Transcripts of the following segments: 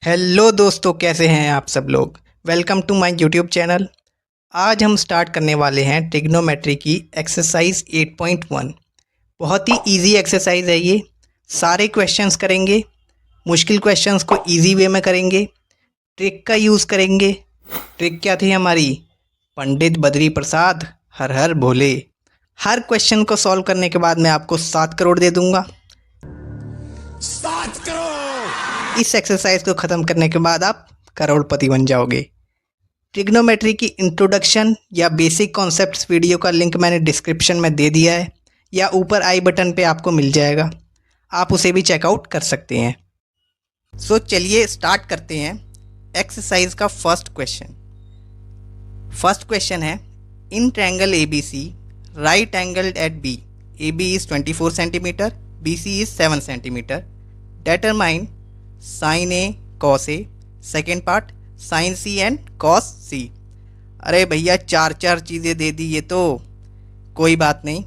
Hello दोस्तों, कैसे हैं आप सब लोग। Welcome to my YouTube channel. आज हम स्टार्ट करने वाले हैं ट्रिग्नोमेट्री की एक्सरसाइज 8.1। बहुत ही इजी एक्सरसाइज है ये। सारे क्वेश्चंस करेंगे, मुश्किल क्वेश्चंस को इजी वे में करेंगे, ट्रिक का यूज़ करेंगे। ट्रिक क्या थी हमारी? पंडित बद्री प्रसाद हर हर भोले। हर क्वेश्चन को सॉल्व करने के बाद मैं आपको 7 करोड़ दे दूंगा। 7 करोड़। इस एक्सरसाइज को ख़त्म करने के बाद आप करोड़पति बन जाओगे। ट्रिग्नोमेट्री की इंट्रोडक्शन या बेसिक कॉन्सेप्ट्स वीडियो का लिंक मैंने डिस्क्रिप्शन में दे दिया है, या ऊपर आई बटन पे आपको मिल जाएगा। आप उसे भी चेकआउट कर सकते हैं। सो चलिए स्टार्ट करते हैं एक्सरसाइज का फर्स्ट क्वेश्चन। फर्स्ट क्वेश्चन है, in triangle A B C right angled at B, A B is 24 centimetre, B C is 7 centimetre. Determine sine A cos A. Second part, sine C and cos C. अरे भैया, चार चार चीज़ें दे दी ये तो। कोई बात नहीं,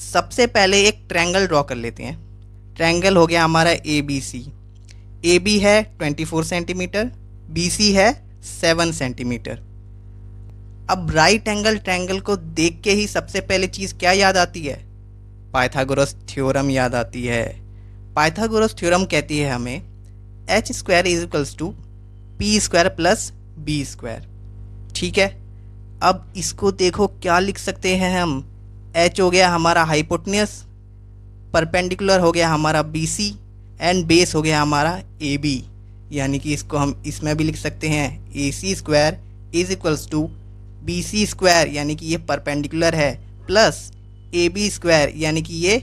सबसे पहले एक ट्रायंगल ड्रॉ कर लेते हैं। ट्रायंगल हो गया हमारा ए बी सी। ए बी है 24 सेंटीमीटर, बी सी है 7 सेंटीमीटर। अब राइट एंगल ट्रायंगल को देख के ही सबसे पहले चीज़ क्या याद आती है? पाइथागोरस थ्योरम याद आती है। पाइथागोरस थ्योरम कहती है हमें h square is equals to p square plus b square. ठीक है, अब इसको देखो क्या लिख सकते हैं हम। एच हो गया हमारा हाइपोटेन्यूस, परपेंडिकुलर हो गया हमारा बी सी, एंड बेस हो गया हमारा ए बी। यानी कि इसको हम इसमें भी लिख सकते हैं A C square is equals to B C square, यानी कि ये परपेंडिकुलर है, प्लस ए बी स्क्वायर, यानी कि ये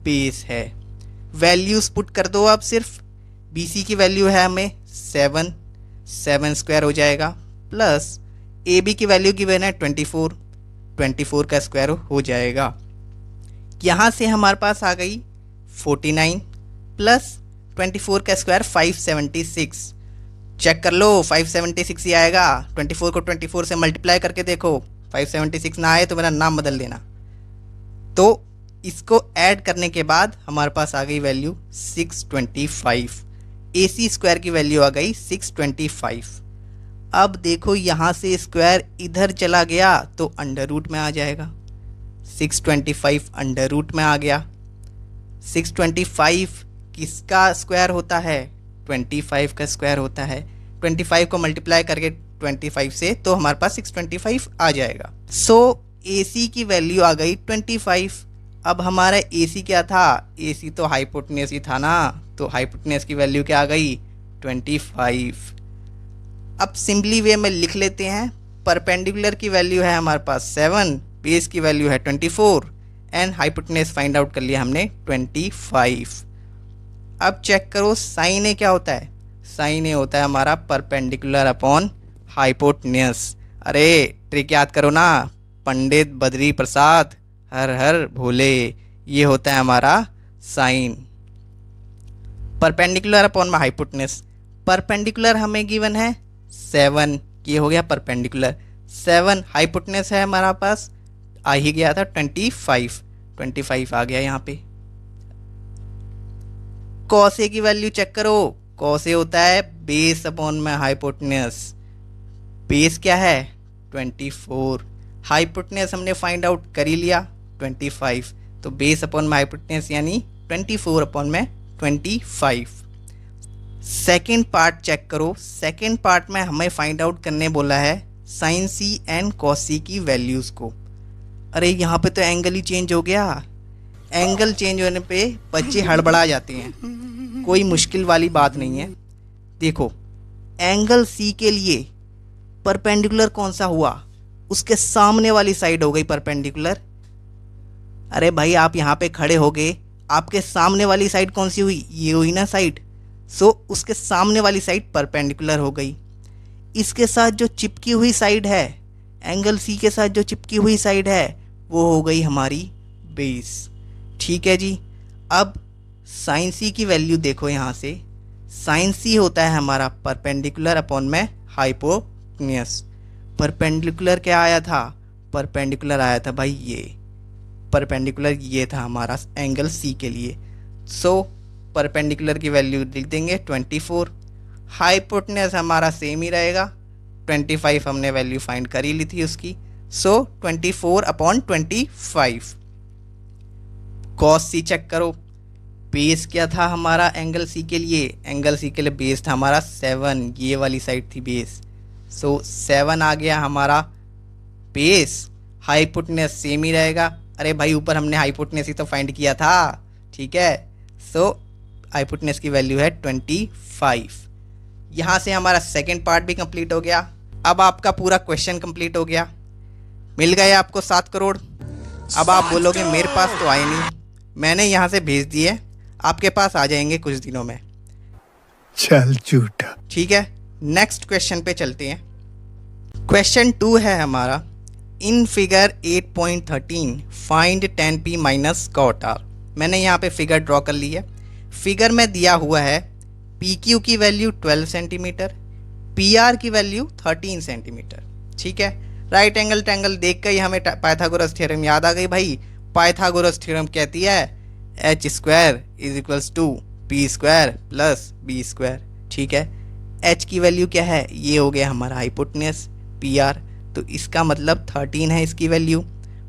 बेस है। वैल्यूज़ पुट कर दो आप। सिर्फ बी सी की वैल्यू है हमें 7, 7 स्क्वायर हो जाएगा, प्लस ए बी की वैल्यू गिवन है 24, 24 का स्क्वायर हो जाएगा। यहाँ से हमारे पास आ गई 49 प्लस 24 का स्क्वायर 576। चेक कर लो, 576 ही आएगा। 24 को 24 से मल्टीप्लाई करके देखो, 576 ना आए तो मेरा नाम बदल देना। तो इसको ऐड करने के बाद हमारे पास आ गई वैल्यू 625। ए सी स्क्वायर की वैल्यू आ गई 625। अब देखो यहाँ से स्क्वायर इधर चला गया तो अंडर रूट में आ जाएगा। 625 अंडर रूट में आ गया। 625 किसका स्क्वायर होता है? 25 का स्क्वायर होता है। 25 को मल्टीप्लाई करके 25 से तो हमारे पास 625 आ जाएगा। सो ए सी की वैल्यू आ गई 25। अब हमारा ए सी क्या था? ए सी तो हाइपोटेन्यूस ही था ना, तो हाइपोटेन्यूस की वैल्यू क्या आ गई? 25। अब सिंपली वे में लिख लेते हैं। परपेंडिकुलर की वैल्यू है हमारे पास 7, बेस की वैल्यू है 24, एंड हाइपोटेन्यूस फाइंड आउट कर लिया हमने 25। अब चेक करो साइन ए क्या होता है? साइन ए होता है हमारा परपेंडिकुलर अपॉन हाइपोटेन्यूस। अरे ट्रिक याद करो ना, पंडित बद्री प्रसाद हर हर भोले। ये होता है हमारा sine, perpendicular upon hypotenuse. Perpendicular हमें गिवन है 7, ये हो गया परपेंडिकुलर। 7 हाइपोटेन्यूस है हमारा पास, आ ही गया था 25, 25 आ गया यहाँ पे। कॉस ए की वैल्यू चेक करो। कॉस ए होता है बेस अपॉन में हाइपोटेन्यूस। बेस क्या है? 24। हाइपोटेन्यूस हमने फाइंड आउट कर ही लिया 25, तो बेस अपॉन में हाइपोटेन्यूस यानी 24 अपॉन में 25। सेकेंड पार्ट चेक करो। सेकेंड पार्ट में हमें फाइंड आउट करने बोला है साइन सी एंड कॉस सी की वैल्यूज़ को। अरे यहाँ पे तो एंगल ही चेंज हो गया। एंगल चेंज होने पे बच्चे हड़बड़ा जाते हैं। कोई मुश्किल वाली बात नहीं है। देखो, एंगल सी के लिए परपेंडिकुलर कौन सा हुआ? उसके सामने वाली साइड हो गई परपेंडिकुलर। अरे भाई, आप यहाँ पे खड़े हो गए, आपके सामने वाली साइड कौन सी हुई? ये हुई ना साइड। सो उसके सामने वाली साइड परपेंडिकुलर हो गई। इसके साथ जो चिपकी हुई साइड है, एंगल सी के साथ जो चिपकी हुई साइड है, वो हो गई हमारी बेस। ठीक है जी। अब साइन सी की वैल्यू देखो यहाँ से। साइन सी होता है हमारा परपेंडिकुलर अपॉन में हाइपोटेन्यूस। परपेंडिकुलर क्या आया था? परपेंडिकुलर आया था भाई ये। परपेंडिकुलर ये था हमारा एंगल सी के लिए। सो परपेंडिकुलर की वैल्यू लिख देंगे 24। हाइपोटेनस हमारा सेम ही रहेगा, 25 हमने वैल्यू फाइंड कर ही ली थी उसकी, सो 24/25। कॉस सी चेक करो, बेस क्या था हमारा एंगल सी के लिए, एंगल सी के लिए बेस था हमारा 7, ये वाली साइड थी बेस, सो 7 आ गया हमारा बेस। हाइपोटेनस सेम ही रहेगा, अरे भाई ऊपर हमने हाइपोटेनस ही तो फाइंड किया था, ठीक है। सो हाइपोटेनस की वैल्यू है 25। यहाँ से हमारा सेकेंड पार्ट भी कंप्लीट हो गया। अब आपका पूरा क्वेश्चन कंप्लीट हो गया, मिल गए आपको 7 करोड़। अब आप बोलोगे मेरे पास तो आए नहीं, मैंने यहाँ से भेज दिए, आपके पास आ जाएंगे कुछ दिनों में। चल झूठा। ठीक है, नेक्स्ट क्वेश्चन पे चलते हैं। क्वेश्चन 2 है हमारा, in figure 8.13 find 10p minus cot r. मैंने यहाँ पे फिगर ड्रॉ कर ली है। फिगर में दिया हुआ है पी क्यू की वैल्यू 12 सेंटीमीटर, पी आर की वैल्यू 13 सेंटीमीटर। ठीक है, राइट एंगल ट्रायंगल देख कर ही हमें पाइथागोरस थ्योरम याद आ गई भाई। पाइथागोरस थ्योरम कहती है h square is equals to p square plus b square. ठीक है, एच की वैल्यू क्या है, ये हो गया हमारा हाइपोटेनस पी आर, तो इसका मतलब 13 है इसकी वैल्यू।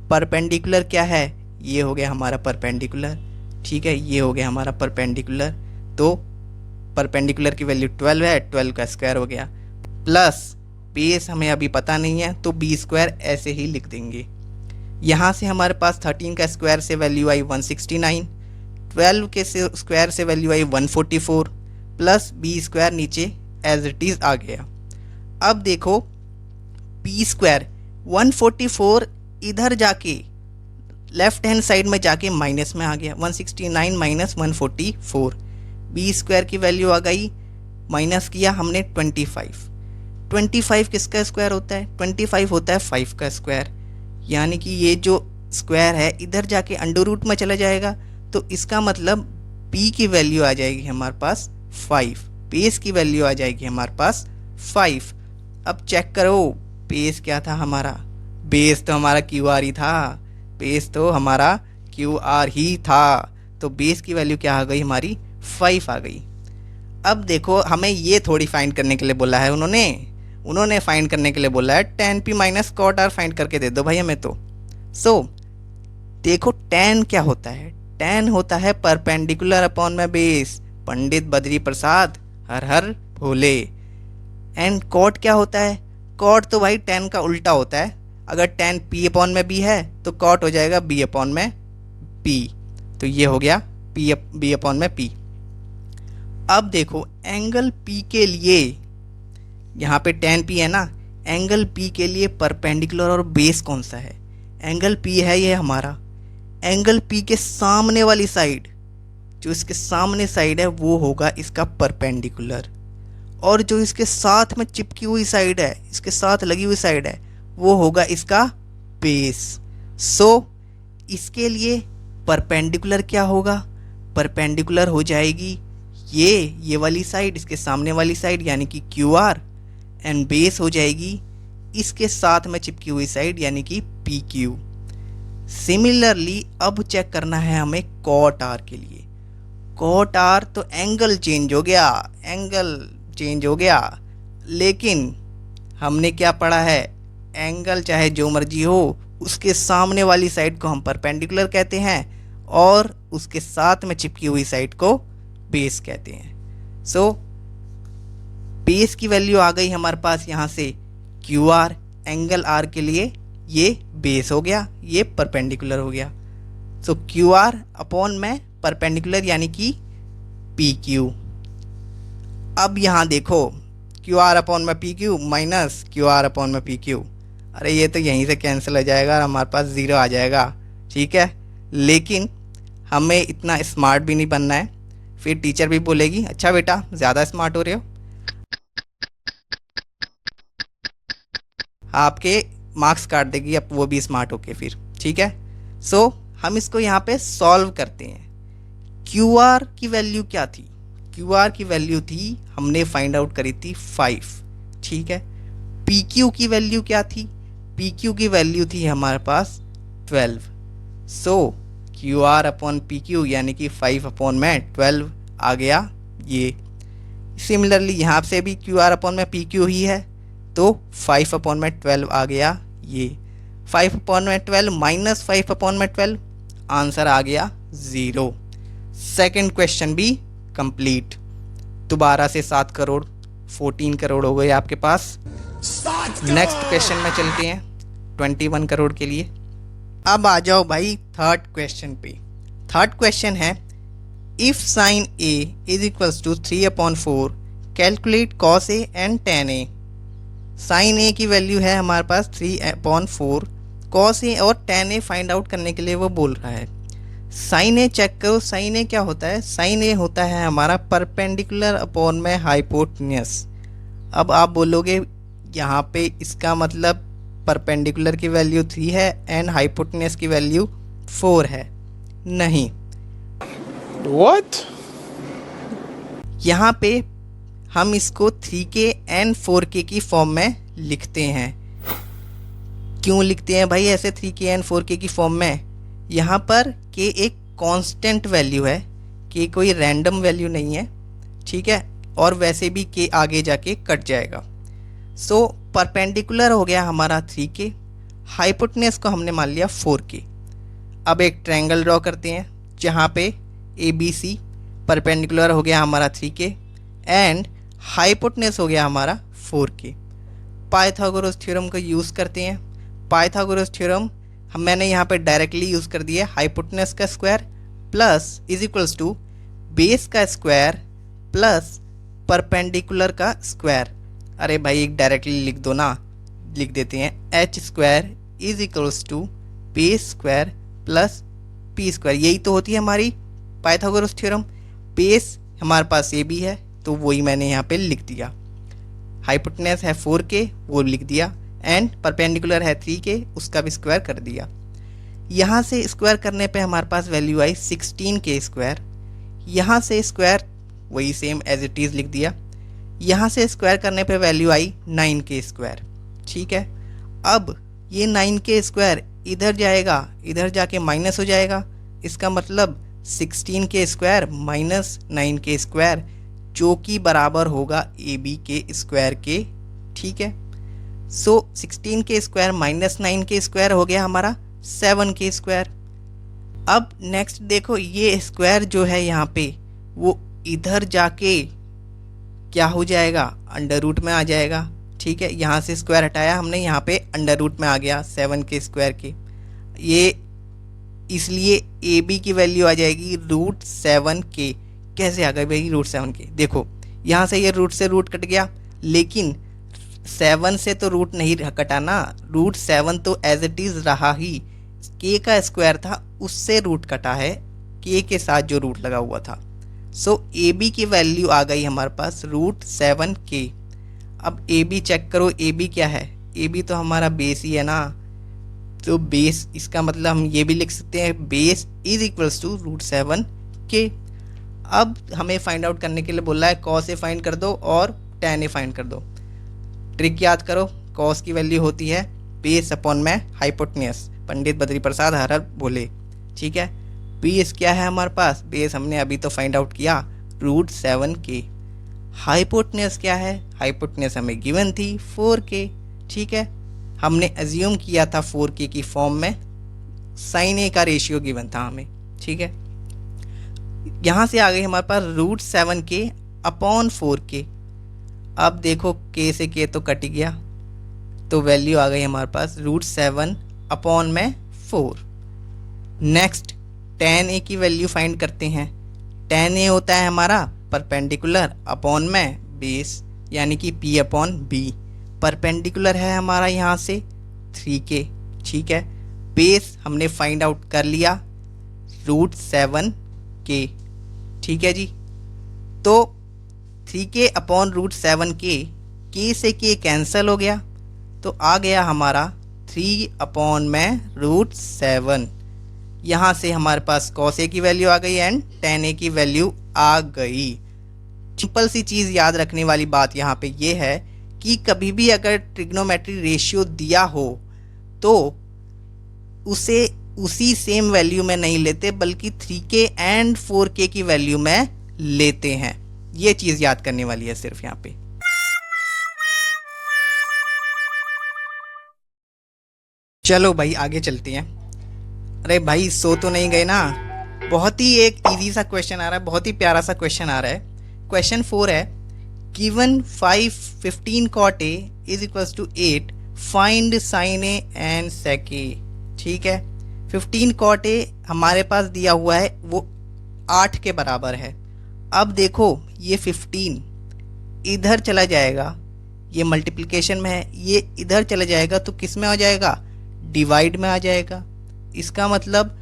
परपेंडिकुलर क्या है, ये हो गया हमारा परपेंडिकुलर। ठीक है, ये हो गया हमारा परपेंडिकुलर, तो परपेंडिकुलर की वैल्यू 12 है, 12 का स्क्वायर हो गया, प्लस बेस हमें अभी पता नहीं है तो बी स्क्वायर ऐसे ही लिख देंगे। यहाँ से हमारे पास 13 का स्क्वायर से वैल्यू आई 169, 12 के स्क्वायर से वैल्यू आई 144, प्लस बी स्क्वायर नीचे एज इट इज़ आ गया। अब देखो पी स्क्वायर 144 इधर जाके लेफ्ट हैंड साइड में जाके माइनस में आ गया, 169 माइनस 144, बी स्क्वायर की वैल्यू आ गई, माइनस किया हमने 25। 25 किसका स्क्वायर होता है, 25 होता है 5 का स्क्वायर, यानी कि ये जो स्क्वायर है इधर जाके अंडर रूट में चला जाएगा, तो इसका मतलब b की वैल्यू आ जाएगी हमारे पास 5, बेस की वैल्यू आ जाएगी हमारे पास 5। अब चेक करो बेस क्या था हमारा, बेस तो हमारा क्यू आर ही था, बेस तो हमारा क्यू आर ही था, तो बेस की वैल्यू क्या आ गई हमारी 5 आ गई। अब देखो हमें ये थोड़ी फाइंड करने के लिए बोला है उन्होंने फाइंड करने के लिए बोला है 10p minus cot are find करके दे दो भाई हमें तो। सो देखो tan क्या होता है, tan होता है परपेंडिकुलर अपॉन में बेस, पंडित बद्री प्रसाद हर हर भोले। एंड कॉट क्या होता है, कॉट तो भाई tan का उल्टा होता है, अगर tan p अपॉन में b है तो कॉट हो जाएगा b अपॉन में p, तो ये हो गया b अपॉन में p। अब देखो एंगल p के लिए, यहाँ पे tan p है ना, एंगल p के लिए परपेंडिकुलर और बेस कौन सा है, एंगल p है ये हमारा, एंगल p के सामने वाली साइड, जो इसके सामने साइड है वो होगा इसका परपेंडिकुलर, और जो इसके साथ में चिपकी हुई साइड है, इसके साथ लगी हुई साइड है, वो होगा इसका बेस। सो इसके लिए परपेंडिकुलर क्या होगा, परपेंडिकुलर हो जाएगी ये वाली साइड, इसके सामने वाली साइड यानी कि क्यू आर, एंड बेस हो जाएगी इसके साथ में चिपकी हुई साइड यानी कि पी क्यू। सिमिलरली अब चेक करना है हमें कॉट आर के लिए। कॉट आर तो एंगल चेंज हो गया, लेकिन हमने क्या पढ़ा है, एंगल चाहे जो मर्जी हो उसके सामने वाली साइड को हम परपेंडिकुलर कहते हैं और उसके साथ में चिपकी हुई साइड को बेस कहते हैं। सो बेस की वैल्यू आ गई हमारे पास यहाँ से क्यू आर, एंगल आर के लिए ये बेस हो गया, ये परपेंडिकुलर हो गया। सो क्यू आर अपॉन में परपेंडिकुलर यानी कि पी क्यू। अब यहाँ देखो क्यू आर अपॉन में P Q minus Q R upon में पी क्यू, अरे ये तो यहीं से कैंसिल हो जाएगा और हमारे पास 0 आ जाएगा। ठीक है, लेकिन हमें इतना स्मार्ट भी नहीं बनना है, फिर टीचर भी बोलेगी अच्छा बेटा ज़्यादा स्मार्ट हो रहे हो, आपके मार्क्स काट देगी अब वो भी स्मार्ट होके फिर। ठीक है, सो हम इसको यहाँ पे सॉल्व करते हैं। क्यू आर की वैल्यू क्या थी, क्यू आर की वैल्यू थी, हमने फाइंड आउट करी थी 5। ठीक है, पी क्यू की वैल्यू क्या थी, पी क्यू की वैल्यू थी हमारे पास 12। So Q R upon P Q यानी कि 5 अपॉन में 12 आ गया ये। सिमिलरली यहाँ से भी क्यू आर अपॉन में पी क्यू ही है, तो 5 अपॉन में 12 आ गया। ये 5 अपॉन में 12 माइनस 5 अपॉन में 12, आंसर आ गया 0। सेकंड क्वेश्चन भी कंप्लीट। दोबारा से 7 करोड़ 14 करोड़ हो गए आपके पास। नेक्स्ट क्वेश्चन में चलते हैं 21 करोड़ के लिए। अब आ जाओ भाई थर्ड क्वेश्चन पे। थर्ड क्वेश्चन है if sine A is equals to 3/4 calculate cos A and tan A. Sine A की वैल्यू है हमारे पास 3/4, कॉस ए और टेन ए फाइंड आउट करने के लिए वो बोल रहा है। साइन ए चेक करो, साइन ए क्या होता है? साइन ए होता है हमारा परपेंडिकुलर अपॉन में हाइपोटेन्यूस। अब आप बोलोगे यहाँ पे इसका मतलब परपेंडिकुलर की वैल्यू 3 है एंड हाइपोटेन्यूस की वैल्यू 4 है। नहीं, What? यहाँ पे हम इसको 3k एंड 4k की फॉर्म में लिखते हैं। क्यों लिखते हैं भाई ऐसे 3k एंड 4k की फॉर्म में? यहाँ पर k एक कांस्टेंट वैल्यू है, k कोई रैंडम वैल्यू नहीं है, ठीक है, और वैसे भी k आगे जाके कट जाएगा। सो परपेंडिकुलर हो गया हमारा 3k, हाइपोटेन्यूस को हमने मान लिया 4k। अब एक ट्रायंगल ड्रॉ करते हैं जहाँ पे ABC परपेंडिकुलर हो गया हमारा 3k एंड हाइपोटेन्यूस हो गया हमारा 4k। पाइथागोरस थ्योरम को यूज़ करते हैं। पाइथागोरस थ्योरम मैंने यहाँ पे डायरेक्टली यूज़ कर दिया, हाइपोटेन्यूस का square plus is equals to base का स्क्वायर प्लस परपेंडिकुलर का स्क्वायर। अरे भाई एक डायरेक्टली लिख दो ना, लिख देते हैं h square is equals to base square plus p square. यही तो होती है हमारी पाइथागोरस थ्योरम। बेस हमारे पास ए बी है तो वही मैंने यहाँ पे लिख दिया, हाइपोटेन्यूस है 4k वो लिख दिया एंड परपेंडिकुलर है 3k उसका भी स्क्वायर कर दिया। यहाँ से स्क्वायर करने पे हमारे पास वैल्यू आई 16k स्क्वायर। यहाँ से स्क्वायर वही सेम एज इट इज़ लिख दिया। यहाँ से स्क्वायर करने पे वैल्यू आई 9k स्क्वायर। ठीक है, अब ये 9k स्क्वायर इधर जाएगा, इधर जाके माइनस हो जाएगा। इसका मतलब 16k square minus 9k square जो कि बराबर होगा AB के स्क्वायर के। ठीक है, सो 16k square minus 9k square हो गया हमारा 7k स्क्वायर। अब नेक्स्ट देखो ये स्क्वायर जो है यहाँ पे वो इधर जाके क्या हो जाएगा, अंडर रूट में आ जाएगा। ठीक है, यहाँ से स्क्वायर हटाया हमने, यहाँ पे अंडर रूट में आ गया 7k स्क्वायर के। ये इसलिए AB की वैल्यू आ जाएगी √7k। कैसे आ गई भाई √7k? देखो यहाँ से ये रूट से रूट कट गया, लेकिन 7 से तो रूट नहीं कटा ना, √7 तो एज इट इज़ रहा ही। k का स्क्वायर था उससे रूट कटा है, k के साथ जो रूट लगा हुआ था। सो AB की वैल्यू आ गई हमारे पास √7k। अब AB चेक करो, AB क्या है? AB तो हमारा बेस ही है ना, तो बेस इसका मतलब हम ये भी लिख सकते हैं base is equals to √7k। अब हमें फाइंड आउट करने के लिए बोला है कॉस ए फाइंड कर दो और tan ए फाइंड कर दो। ट्रिक याद करो, कॉस की वैल्यू होती है बेस अपॉन में हाइपोटेन्यूस, पंडित बद्री प्रसाद हर बोले। ठीक है, बेस क्या है हमारे पास? बेस हमने अभी तो फाइंड आउट किया √7k। हाइपोटेन्यूस क्या है? हाइपोटेन्यूस हमें गिवन थी 4k। ठीक है, हमने अज्यूम किया था 4k की फॉर्म में, साइन ए का रेशियो गिवन था हमें। ठीक है, यहाँ से आ गई हमारे पास √7k अपॉन 4k। अब देखो k से k तो कट गया, तो वैल्यू आ गई हमारे पास √7 अपॉन में 4। नेक्स्ट tan a की वैल्यू फाइंड करते हैं। tan a होता है हमारा परपेंडिकुलर अपॉन में बेस, यानी कि p अपॉन b। परपेंडिकुलर है हमारा यहाँ से 3k। ठीक है, बेस हमने फाइंड आउट कर लिया √7k। ठीक है जी, तो 3k अपॉन √7k, k से k कैंसिल हो गया तो आ गया हमारा 3 अपॉन में √7। यहाँ से हमारे पास cos a की वैल्यू आ गई एंड tan a की वैल्यू आ गई। सिंपल सी चीज़ याद रखने वाली बात यहाँ पे ये है कि कभी भी अगर ट्रिग्नोमेट्री रेशियो दिया हो तो उसे उसी सेम वैल्यू में नहीं लेते, बल्कि 3k एंड 4k की वैल्यू में लेते हैं। ये चीज़ याद करने वाली है सिर्फ यहाँ पे। चलो भाई आगे चलते हैं। अरे भाई सो तो नहीं गए ना। बहुत ही एक इजी सा क्वेश्चन आ रहा है, बहुत ही प्यारा सा क्वेश्चन आ रहा है। क्वेश्चन 4 है, given 15 cot A is equals to 8, find sin A and sec A। ठीक है, 15 cot A हमारे पास दिया हुआ है, वो 8 के बराबर है। अब देखो ये 15 इधर चला जाएगा, ये मल्टीप्लिकेशन में है, ये इधर चला जाएगा तो किस में आ जाएगा, डिवाइड में आ जाएगा। इसका मतलब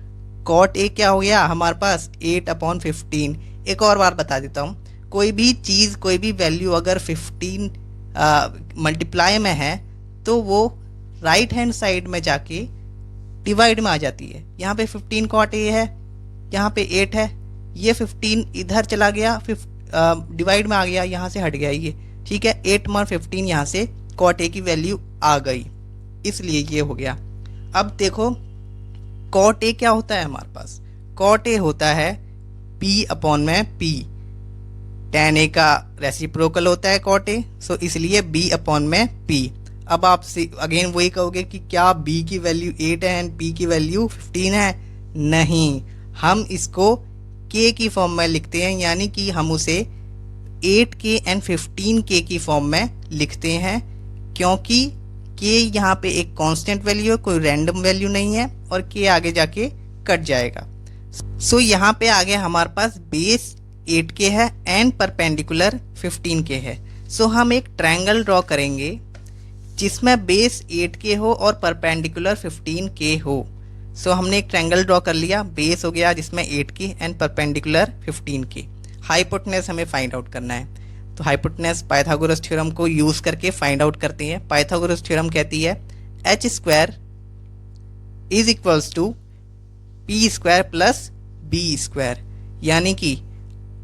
cot A क्या हो गया हमारे पास 8/15। एक और बार बता देता हूँ, कोई भी चीज़ कोई भी वैल्यू अगर 15 मल्टीप्लाई में है तो वो राइट हैंड साइड में जाके डिवाइड में आ जाती है। यहाँ पे 15 cot A है, यहाँ पे 8 है, ये 15 इधर चला गया, डिवाइड में आ गया, यहाँ से हट गया ये। ठीक है, 8/15 यहाँ से cot A की वैल्यू आ गई, इसलिए ये हो गया। अब देखो cot A क्या होता है हमारे पास, cot A होता है P/P। tan A का रेसिप्रोकल होता है cot A, सो इसलिए B/P। अब आप अगेन वही कहोगे कि क्या B की वैल्यू 8 है एंड P की वैल्यू 15 है? नहीं, हम इसको K की फॉर्म में लिखते हैं, यानी कि हम उसे 8K एंड 15K की फॉर्म में लिखते हैं, क्योंकि K यहाँ पे एक कांस्टेंट वैल्यू है, कोई रैंडम वैल्यू नहीं है, और K आगे जाके कट जाएगा। सो यहाँ पे आगे हमारे पास बेस 8K है एंड परपेंडिकुलर 15K है। सो हम एक ट्रायंगल ड्रॉ करेंगे जिसमें बेस 8K हो और परपेंडिकुलर 15K हो। सो हमने एक ट्रायंगल ड्रॉ कर लिया, बेस हो गया जिसमें 8K and perpendicular 15K। Hypotenuse हमें फाइंड आउट करना है, तो हाइपोटेनस पाइथागोरस थ्योरम को यूज़ करके फाइंड आउट करते हैं। पाइथागोरस थ्योरम कहती है h² is equals to p² plus b², यानी कि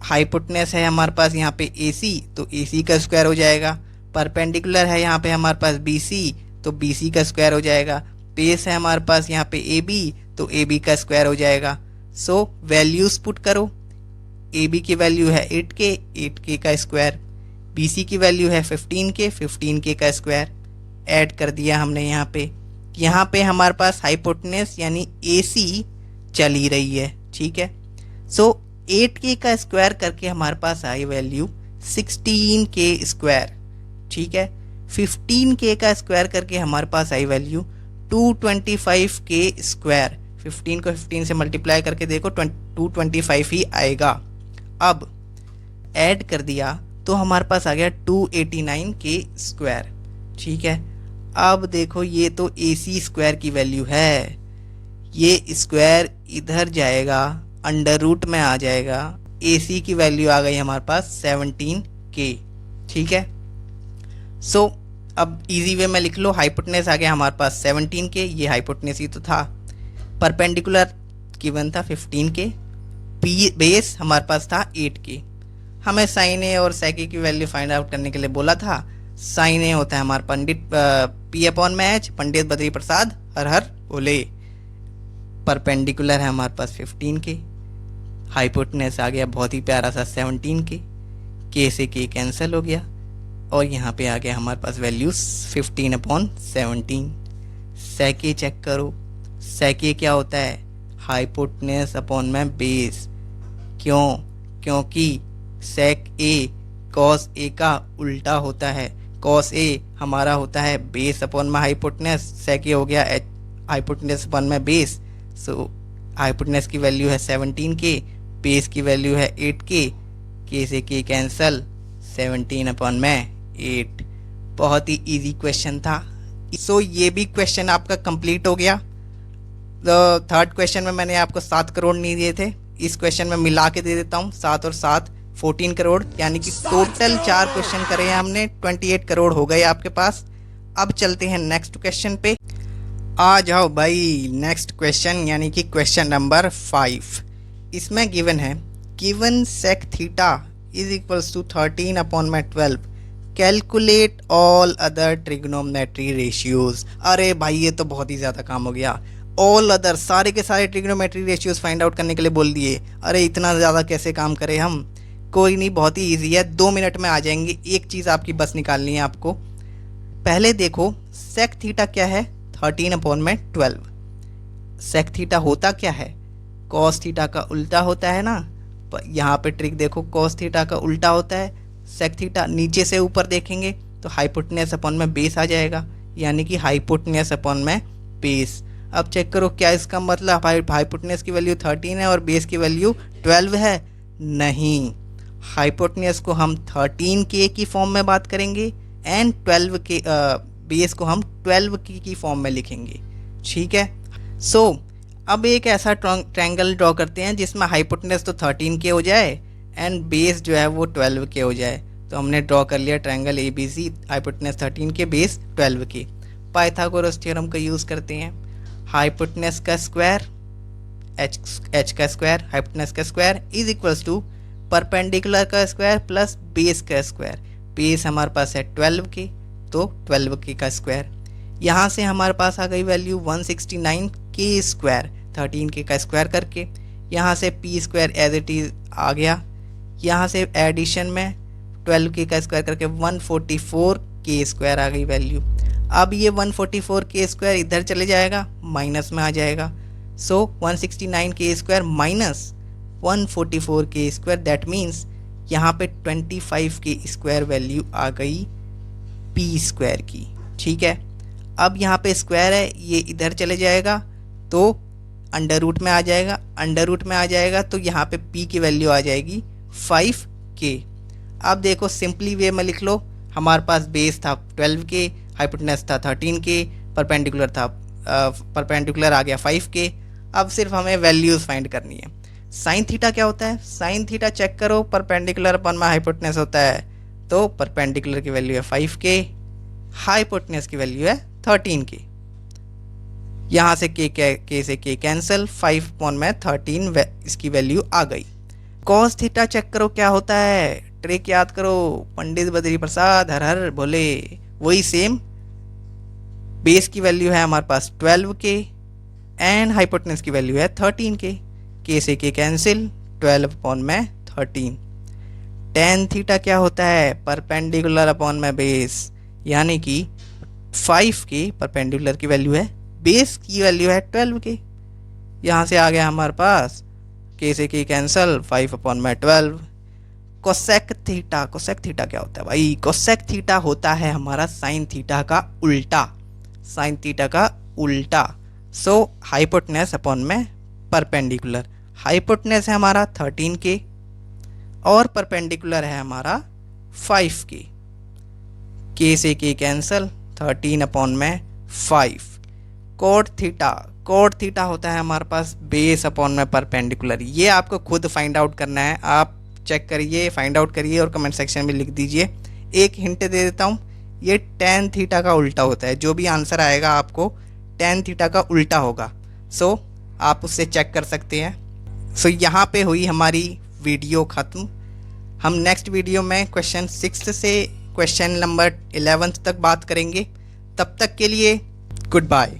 हाइपोटेनस है हमारे पास यहाँ पे AC, तो AC का स्क्वायर हो जाएगा। परपेंडिकुलर है यहाँ पे हमारे पास BC, तो BC का स्क्वायर हो जाएगा। बेस है हमारे पास यहाँ पे AB, तो AB का स्क्वायर हो जाएगा। सो वैल्यूज पुट करो, AB की वैल्यू है 8K, 8K का स्क्वायर, BC की वैल्यू है 15K, 15K का स्क्वायर। ऐड कर दिया हमने यहाँ पे हमारे पास हाइपोटेनस यानी AC चल ही रही है। ठीक है, सो 8K का स्क्वायर करके हमारे पास आई वैल्यू 16K स्क्वायर। ठीक है, 15K का स्क्वायर करके हमारे पास आई वैल्यू 225K स्क्वायर। 15 को 15 से मल्टीप्लाई करके देखो 225 ही आएगा। अब ऐड कर दिया तो हमारे पास आ गया 289K स्क्वायर। ठीक है, अब देखो ये तो AC स्क्वायर की वैल्यू है, ये स्क्वायर इधर जाएगा, अंडर रूट में आ जाएगा, AC की वैल्यू आ गई हमारे पास 17K। ठीक है, सो अब इजी वे में लिख लो, हाइपोटेनस आ गया हमारे पास 17K, ये हाइपोटेनस ही तो था। परपेंडिकुलर गिवन था 15K, बेस हमारे पास था 8K। हमें साइन ए और sec A की वैल्यू फाइंड आउट करने के लिए बोला था। साइन ए होता है हमारा पंडित P/H, पंडित बद्री प्रसाद हर हर बोले। परपेंडिकुलर है हमारे पास 15K, हाइपोटेनस आ गया बहुत ही प्यारा सा 17K, K से K कैंसिल हो गया, और यहाँ पे आ गया हमारे पास वैल्यूज 15/17। sec A चेक करो, sec A क्या होता है, हाइपोटेनस अपॉन में बेस। क्यों? क्योंकि sec A cos A का उल्टा होता है। cos A हमारा होता है बेस अपॉन में हाइपोटेनस, sec A हो गया हाइपोटेनस अपॉन में बेस। सो हाइपोटेनस की वैल्यू है 17K, बेस की वैल्यू है 8K, K से K कैंसल, 17/8। बहुत ही इजी क्वेश्चन था। सो ये भी क्वेश्चन आपका कंप्लीट हो गया। थर्ड क्वेश्चन में मैंने आपको 7 करोड़ नहीं दिए थे, इस क्वेश्चन में मिला के दे देता हूँ, 7 और 7 14 करोड़, यानी कि टोटल 4 क्वेश्चन करे हैं हमने, 28 करोड़ हो गए आपके पास। अब चलते हैं नेक्स्ट क्वेश्चन पे। आ जाओ भाई, नेक्स्ट क्वेश्चन यानी कि क्वेश्चन नंबर 5। इसमें गिवन है, given sec theta is equals to 13/12, calculate all other trigonometry ratios. अरे भाई ये तो बहुत ही ज़्यादा काम हो गया, ऑल अदर सारे के सारे ट्रिग्नोमेट्री रेशियोज फाइंड आउट करने के लिए बोल दिए। अरे इतना ज़्यादा कैसे काम करें हम, कोई नहीं, बहुत ही इजी है, 2 मिनट में आ जाएंगे। एक चीज़ आपकी बस निकालनी है आपको। पहले देखो सेक थीटा क्या है, 13/12। सेक थीटा होता क्या है, कॉस थीटा का उल्टा होता है ना। यहाँ पे ट्रिक देखो, कॉस थीटा का उल्टा होता है सेक थीटा। नीचे से ऊपर देखेंगे तो हाइपोटेन्यूस अपॉन में बेस आ जाएगा, यानी कि हाइपोटेन्यूस अपॉन में बेस। अब चेक करो क्या इसका मतलब, हाइपोटेन्यूस की वैल्यू 13 है और बेस की वैल्यू 12 है। नहीं, हाइपोटेन्यूस को हम 13K की फॉर्म में बात करेंगे एंड 12 के बेस को हम 12K की फॉर्म में लिखेंगे। ठीक है। सो अब एक ऐसा ट्रायंगल ड्रॉ करते हैं जिसमें हाइपोटेन्यूस तो 13K हो जाए एंड बेस जो है वो 12K हो जाए। तो हमने ड्रॉ कर लिया triangle ABC, hypotenuse 13K, base 12K। Pythagoras theorem का यूज़ करते हैं। हाइपोटेन्यूस का स्क्वायर h का स्क्वायर, हाइपोटेन्यूस का square is equals to perpendicular का स्क्वायर प्लस बेस का स्क्वायर। बेस हमारे पास है 12K, तो 12K का स्क्वायर। यहाँ से हमारे पास आ गई वैल्यू 169K स्क्वायर, 13K का स्क्वायर करके। यहाँ से P square as it is आ गया। यहाँ से एडिशन में 12K का स्क्वायर करके 144K स्क्वायर आ गई वैल्यू। अब ये 144K स्क्वायर इधर चले जाएगा, माइनस में आ जाएगा। सो 169K square minus 144K square, that means यहाँ पे 25K स्क्वायर वैल्यू आ गई P स्क्वायर की। ठीक है। अब यहाँ पे स्क्वायर है, ये इधर चले जाएगा तो अंडर रूट में आ जाएगा। अंडर रूट में आ जाएगा तो यहाँ पे P की वैल्यू आ जाएगी 5K। अब देखो सिंपली वे में लिख लो, हमारे पास बेस था 12K, हाइपोटेन्यूस था 13K, परपेंडिकुलर था परपेंडिकुलर आ गया 5K। अब सिर्फ हमें वैल्यूज़ फाइंड करनी है। साइन थीटा क्या होता है, साइन थीटा चेक करो, परपेंडिकुलर अपॉन में हाइपोटेन्यूस होता है, तो परपेंडिकुलर की वैल्यू है 5K, हाइपोटेन्यूस की वैल्यू है 13K। यहाँ से K से K कैंसिल, 5/13 इसकी वैल्यू आ गई। कॉस थीटा चेक करो क्या होता है, ट्रिक याद करो, पंडित बद्री प्रसाद हर हर बोले, वही सेम। बेस की वैल्यू है हमारे पास 12K एंड हाइपोटेन्यूस की वैल्यू है 13K। K से K कैंसिल, 12/13। टेन थीटा क्या होता है, परपेंडिकुलर अपॉन में बेस, यानी कि 5K परपेंडिकुलर की वैल्यू है, बेस की वैल्यू है 12K। यहाँ से आ गया हमारे पास K से K cancel, 5/12। Cosec theta, cosec theta क्या होता है भाई, कोसेक थीटा होता है हमारा साइन थीटा का उल्टा, साइन थीटा का उल्टा। सो हाइपोटेन्यूस अपॉन में परपेंडिकुलर, हाइपोटेन्यूस है हमारा 13K और परपेंडिकुलर है हमारा 5K। K से K cancel, 13/5। Cot theta, cot theta होता है हमारे पास बेस अपॉन में परपेंडिकुलर। ये आपको खुद फाइंड आउट करना है, आप चेक करिए, फाइंड आउट करिए और कमेंट सेक्शन में लिख दीजिए। एक हिंट दे देता हूँ, ये टेन थीटा का उल्टा होता है। जो भी आंसर आएगा आपको टेन थीटा का उल्टा होगा। सो आप उससे चेक कर सकते हैं। सो यहाँ पे हुई हमारी वीडियो ख़त्म। हम नेक्स्ट वीडियो में क्वेश्चन 6 से क्वेश्चन नंबर 11 तक बात करेंगे। तब तक के लिए गुड बाय।